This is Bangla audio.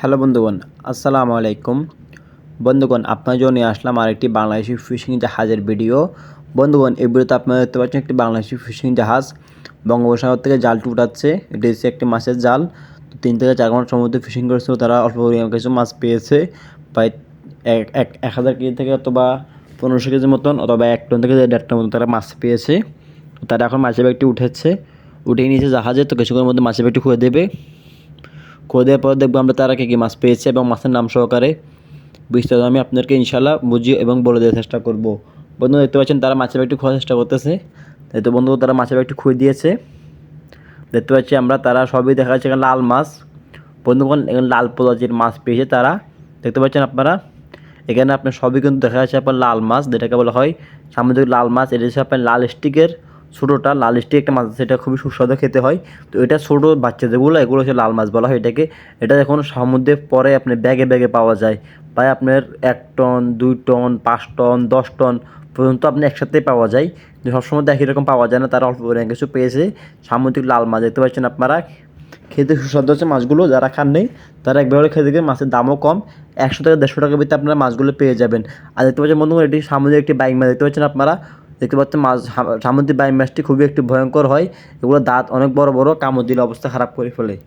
হ্যালো বন্ধুগণ, আসসালামু আলাইকুম। বন্ধুগণ, আপনার জন্য নিয়ে আসলাম আরেকটি বাংলাদেশি ফিশিং জাহাজের ভিডিও। বন্ধুগণ, এই ভিডিওতে আপনারা দেখতে পাচ্ছেন একটি বাংলাদেশি ফিশিং জাহাজ বঙ্গোপসাগর থেকে জালটি উঠাচ্ছে। এটি হচ্ছে একটি মাছের জাল। 3 থেকে 4 ঘন্টা সমুদ্রে ফিশিং করেছিল, তারা অল্প পরিমাণ কিছু মাছ পেয়েছে। প্রায় 1000 কেজি থেকে অথবা 1500 কেজির মতন, অথবা 1 টন থেকে 1.5 টন মতন তারা মাছ পেয়েছে। তারা এখন মাছের ব্যাগটি উঠিয়ে নিয়েছে জাহাজে। তো কিছুক্ষণের মধ্যে মাছের ব্যাগটি খুলে দেবে। খুলে দেওয়ার পর দেখবো আমরা তারা কী মাছ পেয়েছে এবং মাছের নাম সহকারে বিস্তারিত আমি আপনাদেরকে ইনশাল্লাহ বুঝিয়ে এবং বলে দেওয়ার চেষ্টা করব। বন্ধু দেখতে পাচ্ছেন তারা মাছের ব্যাগটি খোঁজার চেষ্টা করতেছে। তাই তো বন্ধু, তারা মাছের ব্যাগটি খুঁজে দিয়েছে। দেখতে পাচ্ছি আমরা তারা সবই দেখা যাচ্ছে এখানে লাল মাছ। বন্ধুগণ, এখানে লাল প্রজাতির মাছ পেয়েছে তারা। দেখতে পাচ্ছেন আপনারা এখানে আপনার সবই কিন্তু দেখা যাচ্ছে আপনার লাল মাছ, যেটাকে বলা হয় সামুদ্রিক লাল মাছ। এটা হচ্ছে আপনার লাল স্টিকের ছোটোটা, লাল স্টিক একটা মাছ আছে, এটা খুবই সুস্বাদু খেতে হয়। তো এটা ছোটো বাচ্চা যেগুলো, এগুলো হচ্ছে লাল মাছ বলা হয় এটাকে। এটা যখন সমুদ্রে পরে আপনার ব্যাগে ব্যাগে পাওয়া যায়, প্রায় আপনার 1 টন 2 টন 5 টন 10 টন পর্যন্ত আপনি একসাথেই পাওয়া যায়। কিন্তু সবসময় একই রকম পাওয়া যায় না, তারা অল্প পরিমাণ কিছু পেয়েছে সামুদ্রিক লাল মাছ। দেখতে পাচ্ছেন আপনারা, খেতে সুস্বাদু হচ্ছে মাছগুলো। যারা খান নেই তারা একবারে খেতে গিয়ে, মাছের দামও কম, 100 থেকে 150 টাকার ভিতরে আপনারা মাছগুলো পেয়ে যাবেন। আর দেখতে পাচ্ছেন বন্ধুগণ, এটি সামুদ্রিক একটি বাইং মাছ। দেখতে পাচ্ছেন আপনারা, দেখতে পাচ্ছেন মাছ, সামুদ্রিক বাইং মাছটি খুবই একটি ভয়ঙ্কর হয়। এগুলো দাঁত অনেক বড় বড়, কামড় দিলে অবস্থা খারাপ করে ফেলে।